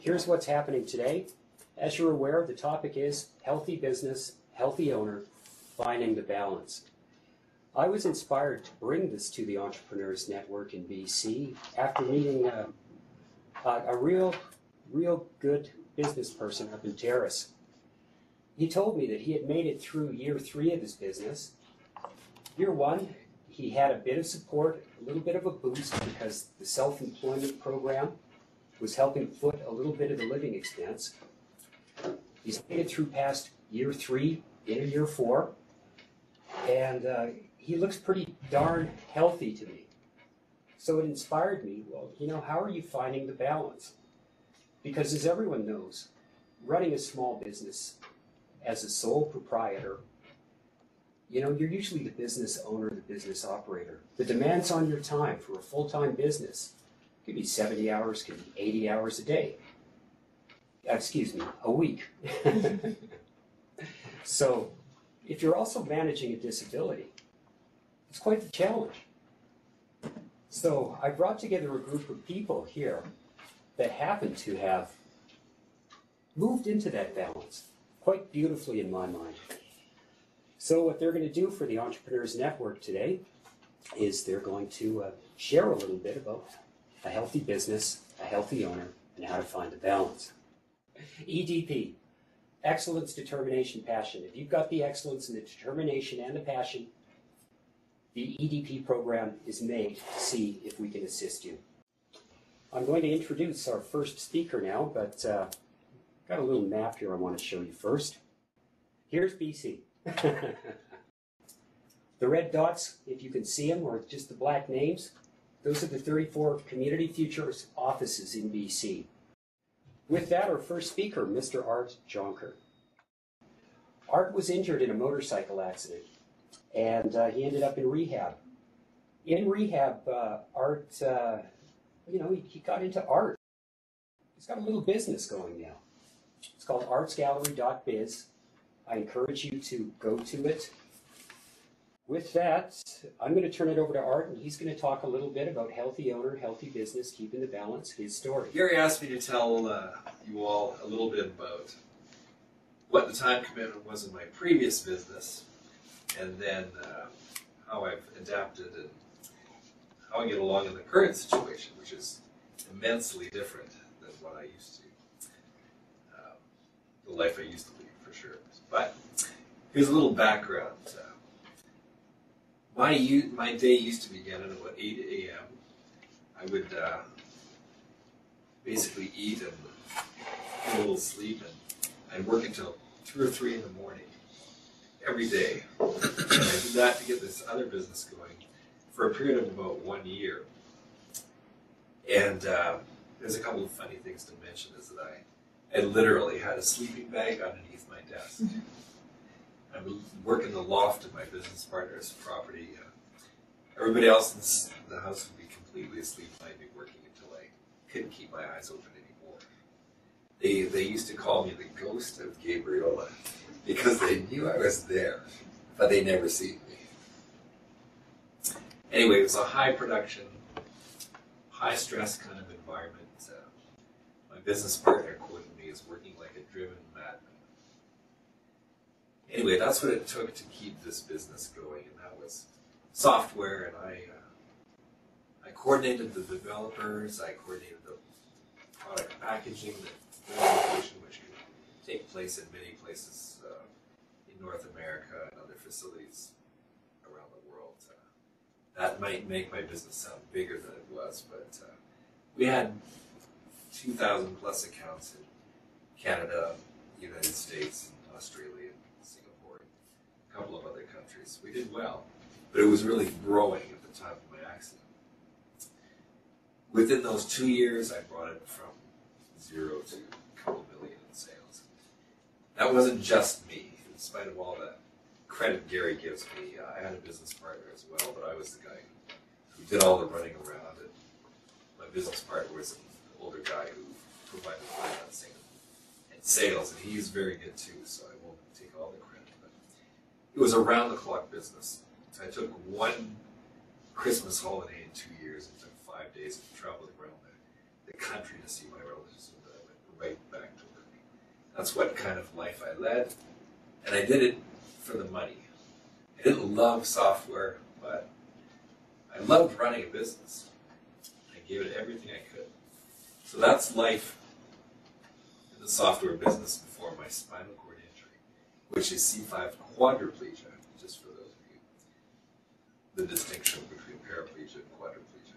Here's what's happening today. As you're aware, the topic is healthy business, healthy owner, finding the balance. I was inspired to bring this to the Entrepreneurs Network in BC after meeting a real good business person up in Terrace. He told me that he had made it through year 3 of his business. Year 1, he had a bit of support, a little bit of a boost because the self-employment program was helping foot a little bit of the living expense. He's made it through past year 3 into year 4, and he looks pretty darn healthy to me. So it inspired me, well, you know, how are you finding the balance? Because as everyone knows, running a small business as a sole proprietor, you know, you're usually the business owner, the business operator. The demands on your time for a full-time business could be 70 hours, could be 80 hours a day. Excuse me, a week. So if you're also managing a disability, it's quite the challenge. So I brought together a group of people here that happen to have moved into that balance quite beautifully in my mind. So what they're going to do for the Entrepreneurs Network today is they're going to share a little bit about a healthy business, a healthy owner, and how to find the balance. EDP, excellence, determination, passion. If you've got the excellence and the determination and the passion, the EDP program is made to see if we can assist you. I'm going to introduce our first speaker now, but got a little map here I want to show you first. Here's BC. The red dots, if you can see them, or just the black names, those are the 34 Community Futures offices in BC. With that, our first speaker, Mr. Art Jonker. Art was injured in a motorcycle accident, and he ended up in rehab. In rehab, Art, you know, he got into art. He's got a little business going now. It's called artsgallery.biz. I encourage you to go to it. With that, I'm going to turn it over to Art, and he's going to talk a little bit about healthy owner, healthy business, keeping the balance, his story. Gary asked me to tell you all a little bit about what the time commitment was in my previous business, and then how I've adapted and how I get along in the current situation, which is immensely different than what I used to. The life I used to lead, for sure. But here's a little background. My day used to begin at about 8 a.m. I would basically eat and get a little sleep, and I'd work until 2 or 3 in the morning every day. And I did that to get this other business going for a period of about 1 year. And there's a couple of funny things to mention is that I literally had a sleeping bag underneath my desk. I would work in the loft of my business partner's property. Everybody else in the house would be completely asleep, and I'd be working until I couldn't keep my eyes open anymore. They used to call me the ghost of Gabriola because they knew I was there, but they never seen me. Anyway, it was a high production, high stress kind of environment. My business partner quoted me as working like a driven madman. Anyway, that's what it took to keep this business going, and that was software, and I coordinated the developers, I coordinated the product packaging, the implementation, which could take place in many places in North America and other facilities around the world. That might make my business sound bigger than it was, but we had 2,000 plus accounts in Canada, United States, and Australia, Singapore, and a couple of other countries. We did well, but it was really growing at the time of my accident. Within those 2 years, I brought it from 0 to a couple million in sales. That wasn't just me. In spite of all the credit Gary gives me, I had a business partner as well, but I was the guy who did all the running around, and my business partner was an older guy who provided financing and sales, and he's very good too, so I won't take all the credit. But it was a round-the-clock business. I took one Christmas holiday in 2 years and took 5 days and traveled around the country to see my relatives. I went right back to work. That's what kind of life I led, and I did it for the money. I didn't love software, but I loved running a business. I gave it everything I could. So that's life in the software business before my spinal cord injury, which is C5 quadriplegia, just for those of you, the distinction between paraplegia and quadriplegia.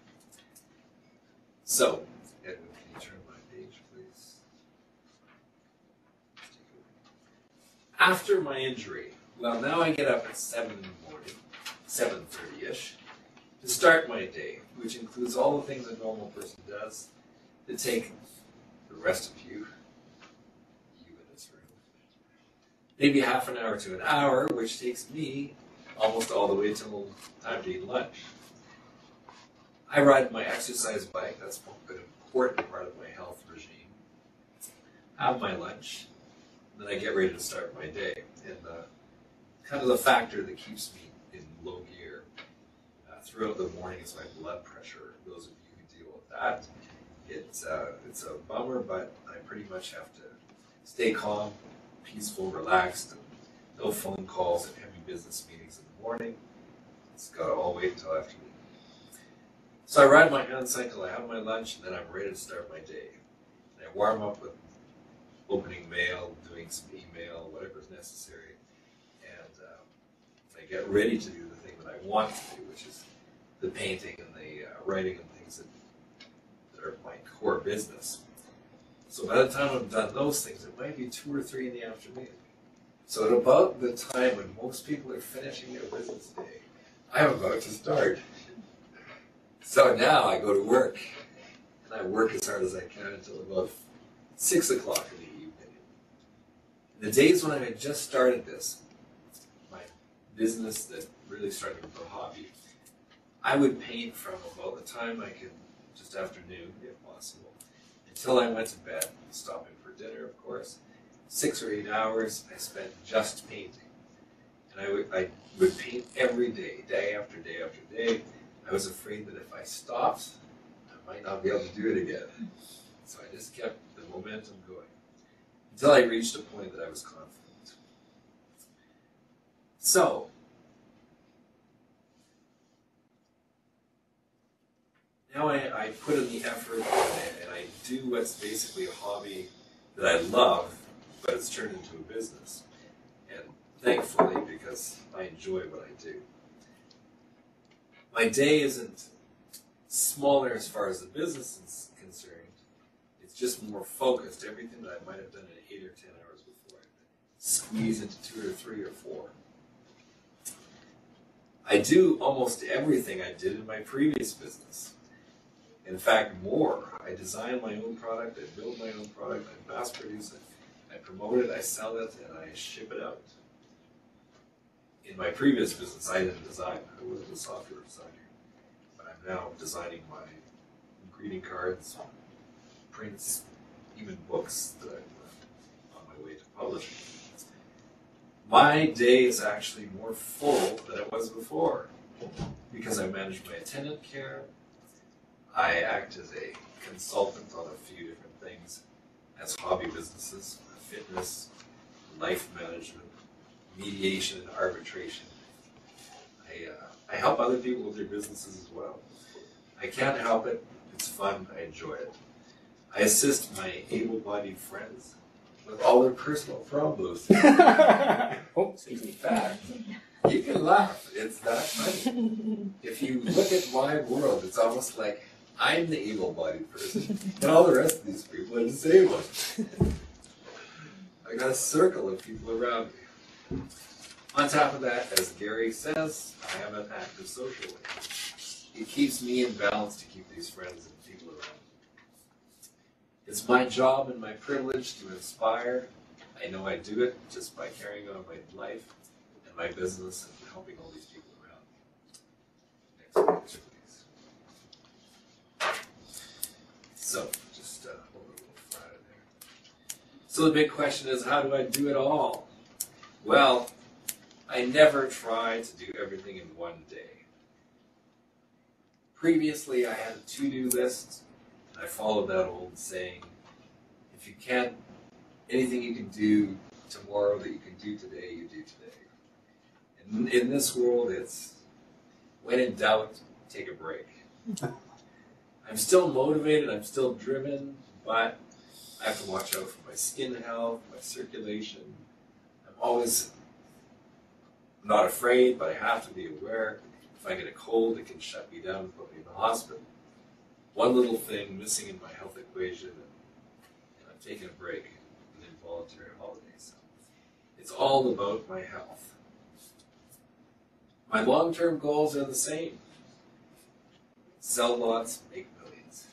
So, Edwin, can you turn my page, please? After my injury, well, now I get up at 7 in the morning, 7:30-ish, to start my day, which includes all the things a normal person does to take the rest of you in this room, maybe half an hour to an hour, which takes me almost all the way till time to eat lunch. I ride my exercise bike, that's an important part of my health regime. Have my lunch, and then I get ready to start my day. And kind of the factor that keeps me in low gear throughout the morning is my blood pressure. Those of you who deal with that, it's a bummer, but I pretty much have to stay calm, peaceful, relaxed, and no phone calls and heavy business meetings in the morning. It's got to all wait until afternoon. So I ride my hand cycle, I have my lunch, and then I'm ready to start my day. And I warm up with opening mail, doing some email, whatever's necessary, and I get ready to do the thing that I want to do, which is the painting and the writing and things that are my core business. So by the time I've done those things, it might be 2 or 3 in the afternoon. So at about the time when most people are finishing their business day, I'm about to start. So now I go to work, and I work as hard as I can until about 6 o'clock in the evening. The days when I had just started this, my business that really started with a hobby, I would paint from about the time I could, just after noon, if possible, until I went to bed, stopping for dinner, of course. 6 or 8 hours I spent just painting. And I would paint every day, day after day after day. I was afraid that if I stopped, I might not be able to do it again. So I just kept the momentum going until I reached a point that I was confident. So, now I put in the effort and I do what's basically a hobby that I love, but it's turned into a business. And thankfully, because I enjoy what I do. My day isn't smaller as far as the business is concerned. It's just more focused. Everything that I might have done in 8 or 10 hours before, I squeeze into 2 or 3 or 4. I do almost everything I did in my previous business. In fact, more. I design my own product, I build my own product, I mass produce it, I promote it, I sell it, and I ship it out. In my previous business, I didn't design. I was a software designer. But I'm now designing my greeting cards, prints, even books that I'm on my way to publishing. My day is actually more full than it was before because I manage my attendant care. I act as a consultant on a few different things as hobby businesses, fitness, life management, mediation and arbitration. I help other people with their businesses as well. I can't help it. It's fun. I enjoy it. I assist my able-bodied friends with all their personal problems. Oh, excuse me. Fact. You can laugh. It's that funny. If you look at my world, it's almost like I'm the able-bodied person, and all the rest of these people are disabled. I got a circle of people around me. On top of that, as Gary says, I have an active social life. It keeps me in balance to keep these friends and people around. It's my job and my privilege to inspire. I know I do it just by carrying on my life and my business and helping all these people around. Next picture, please. So, just hold a little flat in there. So the big question is, how do I do it all? Well, I never try to do everything in one day. Previously, I had a to-do list, and I followed that old saying, if you can't, anything you can do tomorrow that you can do today, you do today. And in this world, it's when in doubt, take a break. I'm still motivated, I'm still driven, but I have to watch out for my skin health, my circulation. I'm always not afraid, but I have to be aware. If I get a cold, it can shut me down and put me in the hospital. One little thing missing in my health equation, and I'm taking a break, an involuntary holiday. So it's all about my health. My long-term goals are the same. Sell lots, make millions.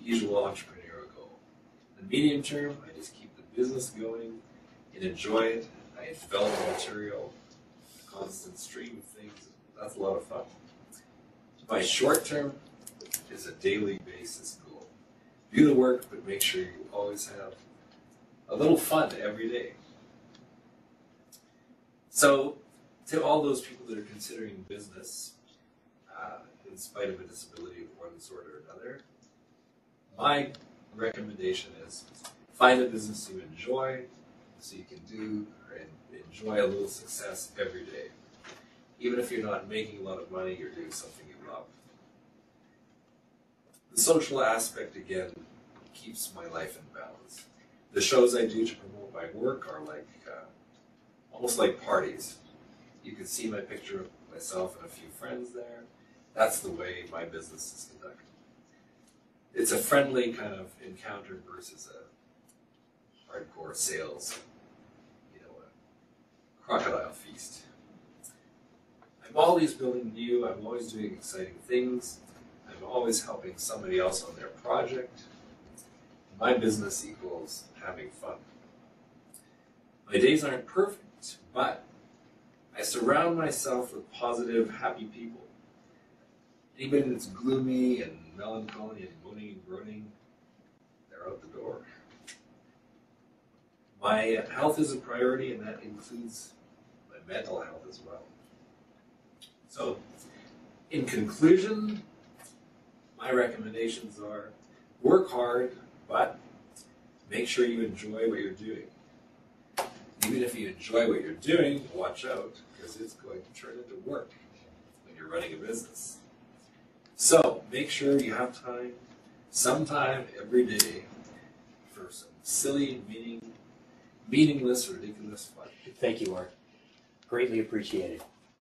Usual entrepreneurial goal. The medium term, I just keep the business going and enjoy it. I develop the material, a constant stream of things. That's a lot of fun. My short term is a daily basis goal. Do the work, but make sure you always have a little fun every day. So, to all those people that are considering business, in spite of a disability of one sort or another, my recommendation is find a business you enjoy so you can do and enjoy a little success every day. Even if you're not making a lot of money, you're doing something you love. The social aspect, again, keeps my life in balance. The shows I do to promote my work are like almost like parties. You can see my picture of myself and a few friends there. That's the way my business is conducted. It's a friendly kind of encounter versus a hardcore sales, a crocodile feast. I'm always building new, I'm always doing exciting things. I'm always helping somebody else on their project. My business equals having fun. My days aren't perfect, but I surround myself with positive, happy people. Anybody that's gloomy and melancholy and moaning and groaning, they're out the door. My health is a priority, and that includes my mental health as well. So, in conclusion, my recommendations are work hard, but make sure you enjoy what you're doing. Even if you enjoy what you're doing, watch out, because it's going to turn into work when you're running a business. So, make sure you have time, sometime every day, for some silly, meaningless, ridiculous fun. Thank you, Art. Greatly appreciated.